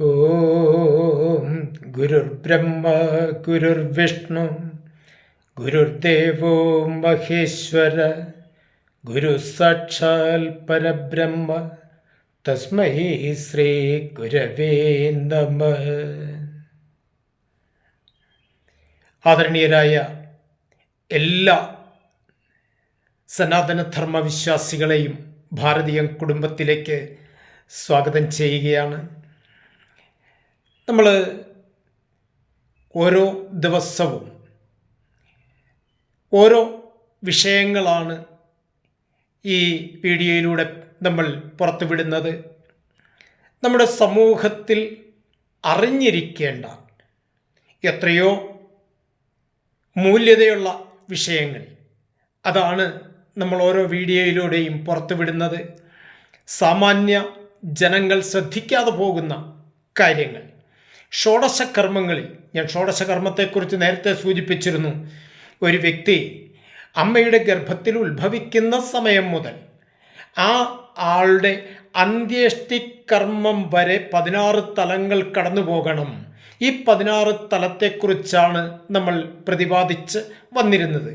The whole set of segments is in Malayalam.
ഓം ഗുരുർബ്രഹ്മ ഗുരുർവിഷ്ണു ഗുരുർദേവോ മഹേശ്വര ഗുരു സാക്ഷാൽ പരബ്രഹ്മ തസ്മൈ ശ്രീ ഗുരവേ നമഃ. ആദരണീയരായ എല്ലാ സനാതനധർമ്മ വിശ്വാസികളെയും ഭാരതീയ കുടുംബത്തിലേക്ക് സ്വാഗതം ചെയ്യുകയാണ്. നമ്മൾ ഓരോ ദിവസവും ഓരോ വിഷയങ്ങളാണ് ഈ വീഡിയോയിലൂടെ നമ്മൾ പുറത്തുവിടുന്നത്. നമ്മുടെ സമൂഹത്തിൽ അറിഞ്ഞിരിക്കേണ്ട എത്രയോ മൂല്യതയുള്ള വിഷയങ്ങൾ, അതാണ് നമ്മൾ ഓരോ വീഡിയോയിലൂടെയും പുറത്തുവിടുന്നത്. സാമാന്യ ജനങ്ങൾ ശ്രദ്ധിക്കാതെ പോകുന്ന കാര്യങ്ങൾ, ഷോഡശകർമ്മങ്ങളിൽ, ഞാൻ ഷോഡശകർമ്മത്തെക്കുറിച്ച് നേരത്തെ സൂചിപ്പിച്ചിരുന്നു. ഒരു വ്യക്തി അമ്മയുടെ ഗർഭത്തിൽ ഉത്ഭവിക്കുന്ന സമയം മുതൽ ആ ആളുടെ അന്ത്യേഷ്ടികർമ്മം വരെ 16 തലങ്ങൾ കടന്നു പോകണം. ഈ 16 തലത്തെക്കുറിച്ചാണ് നമ്മൾ പ്രതിപാദിച്ച് വന്നിരുന്നത്.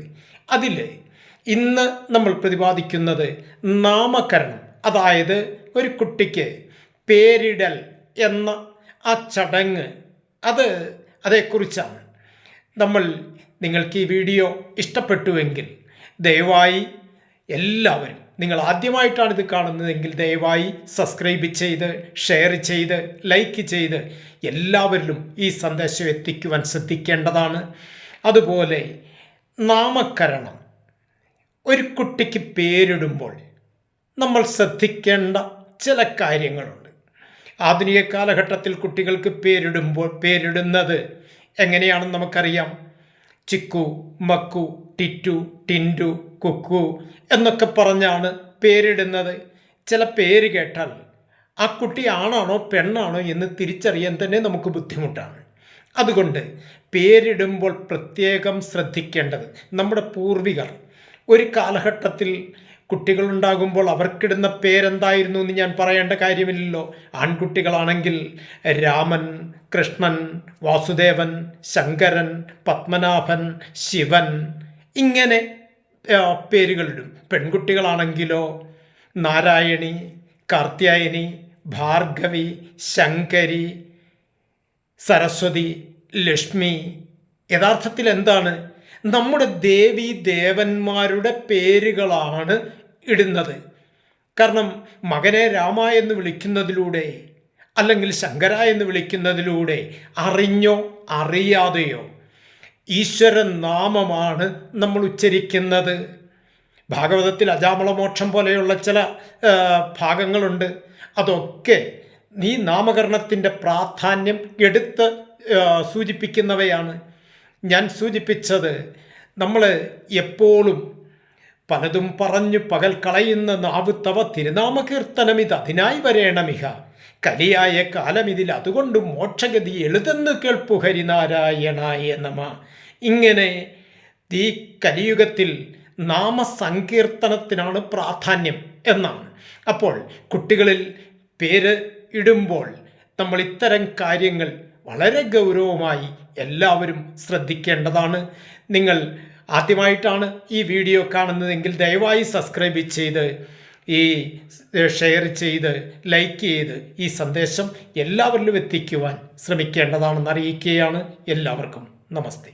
അതിൽ ഇന്ന് നമ്മൾ പ്രതിപാദിക്കുന്നത് നാമകരണം, അതായത് ഒരു കുട്ടിക്ക് പേരിടൽ എന്ന ആ ചടങ്ങ്, അതേക്കുറിച്ചാണ്. നിങ്ങൾക്ക് ഈ വീഡിയോ ഇഷ്ടപ്പെട്ടുവെങ്കിൽ ദയവായി എല്ലാവരും, നിങ്ങൾ ആദ്യമായിട്ടാണ് ഇത് കാണുന്നതെങ്കിൽ ദയവായി സബ്സ്ക്രൈബ് ചെയ്ത്, ഷെയർ ചെയ്ത്, ലൈക്ക് ചെയ്ത് എല്ലാവരിലും ഈ സന്ദേശം എത്തിക്കുവാൻ ശ്രദ്ധിക്കേണ്ടതാണ്. അതുപോലെ നാമകരണം, ഒരു കുട്ടിക്ക് പേരിടുമ്പോൾ നമ്മൾ ശ്രദ്ധിക്കേണ്ട ചില കാര്യങ്ങളുണ്ട്. ആധുനിക കാലഘട്ടത്തിൽ കുട്ടികൾക്ക് പേരിടുന്നത് എങ്ങനെയാണെന്ന് നമുക്കറിയാം. ചിക്കു, മക്കു, ടിറ്റു, ടിൻറ്റു, കുക്കു എന്നൊക്കെ പറഞ്ഞാണ് പേരിടുന്നത്. ചില പേര് കേട്ടാൽ ആ കുട്ടി ആണാണോ പെണ്ണാണോ എന്ന് തിരിച്ചറിയാൻ തന്നെ നമുക്ക് ബുദ്ധിമുട്ടാണ്. അതുകൊണ്ട് പേരിടുമ്പോൾ പ്രത്യേകം ശ്രദ്ധിക്കേണ്ടത്, നമ്മുടെ പൂർവികർ ഒരു കാലഘട്ടത്തിൽ കുട്ടികളുണ്ടാകുമ്പോൾ അവർക്കിടുന്ന പേരെന്തായിരുന്നു എന്ന് ഞാൻ പറയേണ്ട കാര്യമില്ലല്ലോ. ആൺകുട്ടികളാണെങ്കിൽ രാമൻ, കൃഷ്ണൻ, വാസുദേവൻ, ശങ്കരൻ, പത്മനാഭൻ, ശിവൻ, ഇങ്ങനെ പേരുകളിടും. പെൺകുട്ടികളാണെങ്കിലോ നാരായണി, കാർത്യായനി, ഭാർഗവി, ശങ്കരി, സരസ്വതി, ലക്ഷ്മി. യഥാർത്ഥത്തിൽ എന്താണ്? നമ്മുടെ ദേവീ ദേവന്മാരുടെ പേരുകളാണ് ഇടുന്നത്. കാരണം മകനെ രാമ എന്ന് വിളിക്കുന്നതിലൂടെ, അല്ലെങ്കിൽ ശങ്കര എന്ന് വിളിക്കുന്നതിലൂടെ അറിഞ്ഞോ അറിയാതെയോ ഈശ്വര നാമമാണ് നമ്മൾ ഉച്ചരിക്കുന്നത്. ഭാഗവതത്തിൽ അജാമളമോക്ഷം പോലെയുള്ള ചില ഭാഗങ്ങളുണ്ട്. അതൊക്കെ ഈ നാമകരണത്തിൻ്റെ പ്രാധാന്യം എടുത്ത് സൂചിപ്പിക്കുന്നവയാണ്. ഞാൻ സൂചിപ്പിച്ചത്, നമ്മൾ എപ്പോഴും പലതും പറഞ്ഞു പകൽ കളയുന്ന നാവ് തവ തിരുനാമകീർത്തനമിത് അതിനായി വരേണമിഹ കലിയായ കാലമിതിൽ അതുകൊണ്ട് മോക്ഷഗതി എഴുതെന്ന് കേൾപ്പു ഹരിനാരായണായ നമ. ഇങ്ങനെ ഈ കലിയുഗത്തിൽ നാമസങ്കീർത്തനത്തിനാണ് പ്രാധാന്യം എന്നാണ്. അപ്പോൾ കുട്ടികളിൽ പേര് ഇടുമ്പോൾ നമ്മൾ ഇത്തരം കാര്യങ്ങൾ വളരെ ഗൗരവമായി എല്ലാവരും ശ്രദ്ധിക്കേണ്ടതാണ്. നിങ്ങൾ ആദ്യമായിട്ടാണ് ഈ വീഡിയോ കാണുന്നതെങ്കിൽ ദയവായി സബ്സ്ക്രൈബ് ചെയ്ത്, ഷെയർ ചെയ്ത്, ലൈക്ക് ചെയ്ത് ഈ സന്ദേശം എല്ലാവരിലും എത്തിക്കുവാൻ ശ്രമിക്കേണ്ടതാണെന്ന് അറിയിക്കുകയാണ്. എല്ലാവർക്കും നമസ്തേ.